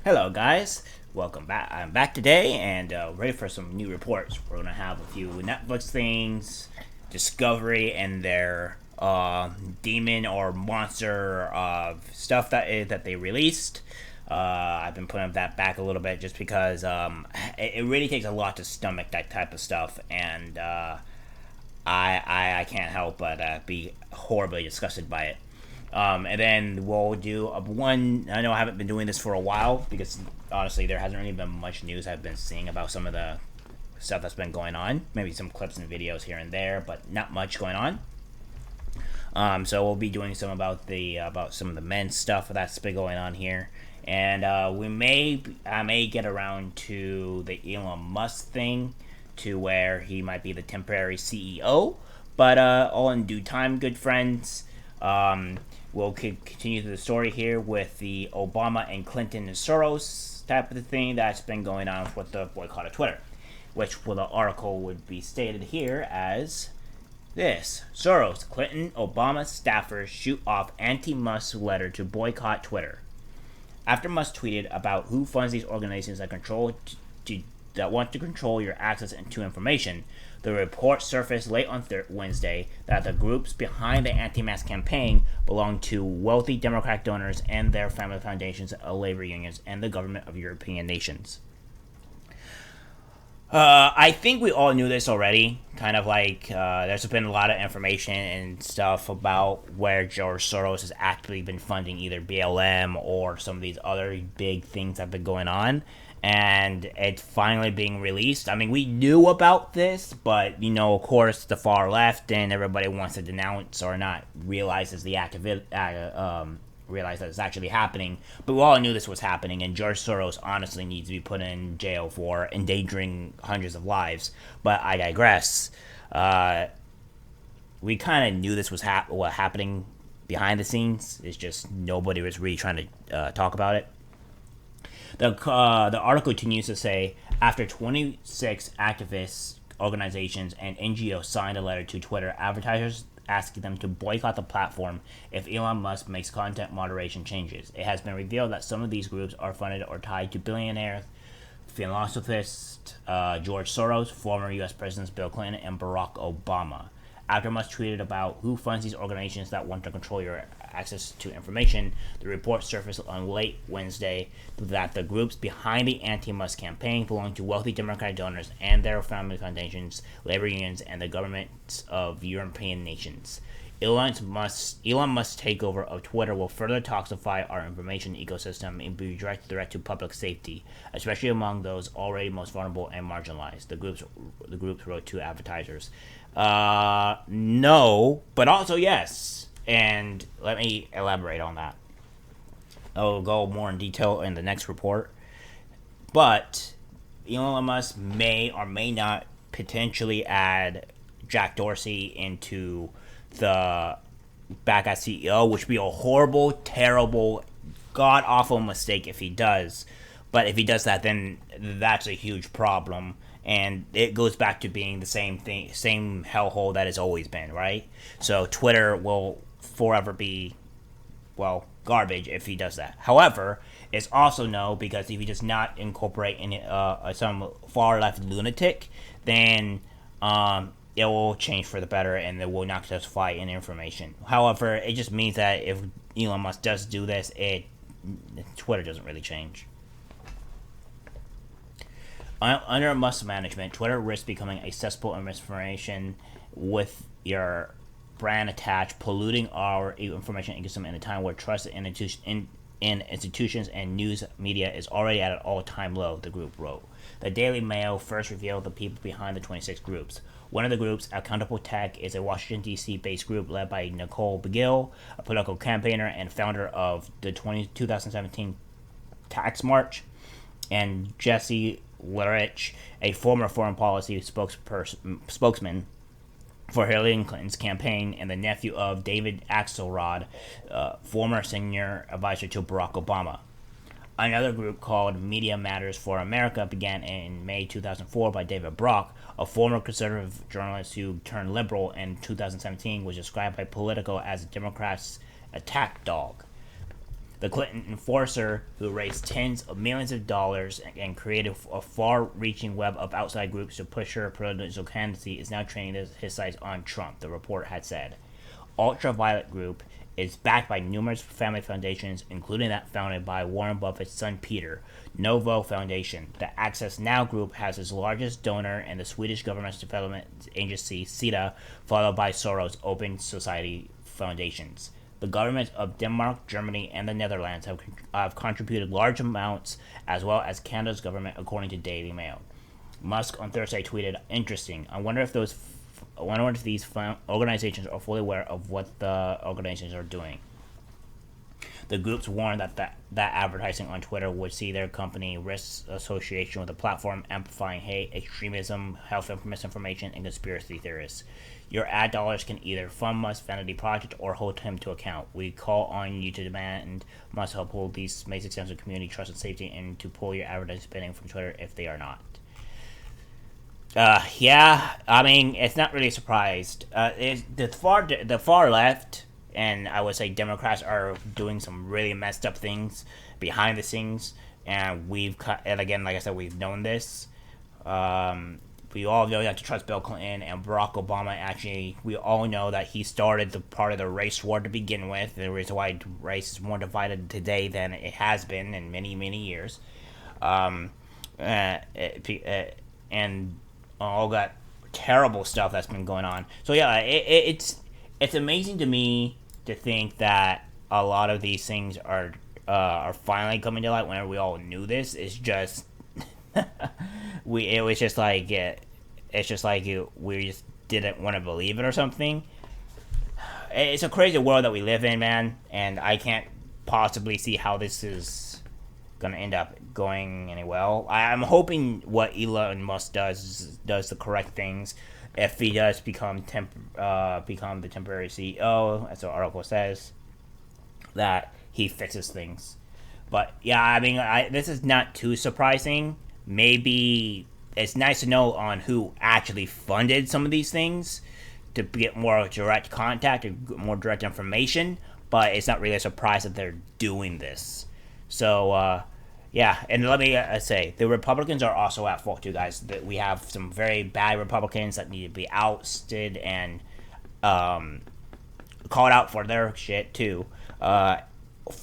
Hello, guys. Welcome back. I'm back today and ready for some new reports. We're gonna have a few Netflix things, Discovery, and their demon or monster stuff that they released. I've been putting that back a little bit just because it really takes a lot to stomach that type of stuff, and I can't help but be horribly disgusted by it. And then we'll do one. I know I haven't been doing this for a while because honestly, there hasn't really been much news I've been seeing about some of the stuff that's been going on. Maybe some clips and videos here and there, but not much going on. So we'll be doing some about some of the men's stuff that's been going on here, and I may get around to the Elon Musk thing, to where he might be the temporary CEO, but all in due time, good friends. We'll continue the story here with the Obama and Clinton and Soros type of thing that's been going on with the boycott of Twitter, which the article would be stated here as this: Soros, Clinton, Obama staffers shoot off anti-Musk letter to boycott Twitter. After Musk tweeted about who funds these organizations that want to control your access to information, the report surfaced late on Wednesday that the groups behind the anti-mask campaign belong to wealthy Democratic donors and their family foundations, labor unions, and the government of European nations. I think we all knew this already. Kind of like there's been a lot of information and stuff about where George Soros has actually been funding either BLM or some of these other big things that have been going on. And it's finally being released. I mean, we knew about this, but of course, the far left and everybody wants to denounce or not realize realize that it's actually happening. But we all knew this was happening, and George Soros honestly needs to be put in jail for endangering hundreds of lives. But I digress. We kind of knew this was happening behind the scenes. It's just nobody was really trying to talk about it. The article continues to say, after 26 activists, organizations, and NGOs signed a letter to Twitter advertisers asking them to boycott the platform if Elon Musk makes content moderation changes. It has been revealed that some of these groups are funded or tied to billionaire philanthropist George Soros, former U.S. Presidents Bill Clinton, and Barack Obama. After Musk tweeted about who funds these organizations that want to control your access to information, the report surfaced on late Wednesday that the groups behind the anti-Musk campaign belong to wealthy Democratic donors and their family foundations, labor unions, and the governments of European nations. Elon Musk's takeover of Twitter will further toxify our information ecosystem and be a direct threat to public safety, especially among those already most vulnerable and marginalized, the groups wrote to advertisers. No, but also yes. And let me elaborate on that. I'll go more in detail in the next report. But Elon Musk may or may not potentially add Jack Dorsey into the back as CEO, which would be a horrible, terrible, god awful mistake if he does. But if he does that, then that's a huge problem. And it goes back to being the same thing, same hellhole that it's always been, right? So Twitter will forever be, well, garbage if he does that. However, it's also no, because if he does not incorporate any some far left lunatic, then it will change for the better, and it will not justify in information. However, it just means that if Elon Musk does do this, Twitter doesn't really change. Under Musk management, Twitter risks becoming a cesspool of misinformation with your brand attached, polluting our information ecosystem in a time where trust in institutions and news media is already at an all-time low, the group wrote. The Daily Mail first revealed the people behind the 26 groups. One of the groups, Accountable Tech, is a Washington, D.C. based group led by Nicole Begill, a political campaigner and founder of the 2017 Tax March, and Jesse Lerich, a former foreign policy spokesman for Hillary Clinton's campaign and the nephew of David Axelrod, former senior advisor to Barack Obama. Another group called Media Matters for America began in May 2004 by David Brock, a former conservative journalist who turned liberal in 2017, was described by Politico as a Democrat's attack dog. The Clinton enforcer, who raised tens of millions of dollars and created a far-reaching web of outside groups to push her presidential candidacy, is now training his sights on Trump, the report had said. Ultraviolet Group is backed by numerous family foundations, including that founded by Warren Buffett's son Peter, Novo Foundation. The Access Now Group has its largest donor in the Swedish government's development agency, SIDA, followed by Soros' Open Society Foundations. The governments of Denmark, Germany, and the Netherlands have contributed large amounts, as well as Canada's government, according to Daily Mail. Musk on Thursday tweeted, "Interesting. I wonder if these organizations are fully aware of what the organizations are doing." The groups warned that advertising on Twitter would see their company risk association with a platform amplifying hate, extremism, health misinformation, and conspiracy theorists. Your ad dollars can either fund Musk's vanity project or hold him to account. We call on you to demand Musk uphold these basic sense of community, trust, and safety, and to pull your advertising spending from Twitter if they are not. Yeah, I mean, it's not really surprised. The far left, and I would say Democrats, are doing some really messed up things behind the scenes, and again, like I said, we've known this. We all know that to trust Bill Clinton and Barack Obama. Actually, we all know that he started the part of the race war to begin with. The reason why race is more divided today than it has been in many, many years. And all that terrible stuff that's been going on. So yeah, it's amazing to me to think that a lot of these things are finally coming to light. Whenever we all knew this, it's just we just didn't want to believe it or something. It's a crazy world that we live in, man, and I can't possibly see how this is gonna end up going any well. I'm hoping what Elon Musk does the correct things. If he does become the temporary CEO, as the article says, that he fixes things. But yeah, I mean, this is not too surprising. Maybe it's nice to know on who actually funded some of these things to get more direct contact and more direct information. But it's not really a surprise that they're doing this. So, yeah, and let me say, the Republicans are also at fault too, guys. That we have some very bad Republicans that need to be ousted and called out for their shit too.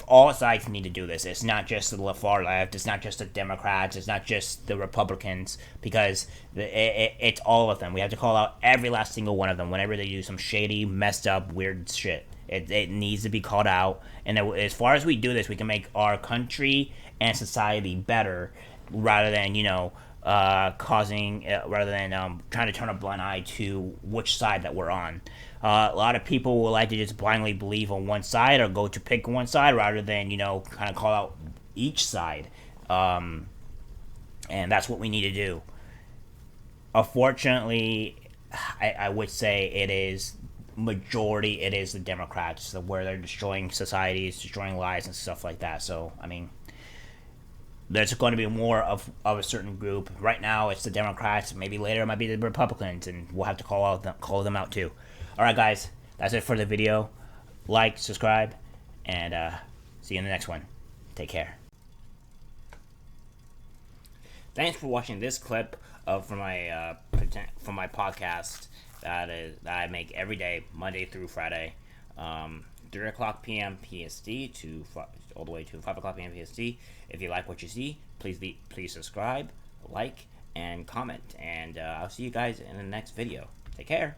All sides need to do this. It's not just the far left. It's not just the Democrats. It's not just the Republicans, because it's all of them. We have to call out every last single one of them whenever they do some shady, messed up, weird shit. It needs to be called out. And as far as we do this, we can make our country and society better, rather than trying to turn a blind eye to which side that we're on. A lot of people will like to just blindly believe on one side or go to pick one side rather than kind of call out each side, and that's what we need to do. Unfortunately, I would say it is the Democrats, where they're destroying societies, destroying lives and stuff like that. So I mean, there's going to be more of a certain group. Right now, it's the Democrats. Maybe later it might be the Republicans, and we'll have to call them out too. All right, guys, that's it for the video. Like, subscribe, and see you in the next one. Take care. Thanks for watching this clip from my podcast that I make every day, Monday through Friday, 3 o'clock p.m. PST all the way to 5 o'clock p.m. PST. If you like what you see, please subscribe, like, and comment. And I'll see you guys in the next video. Take care.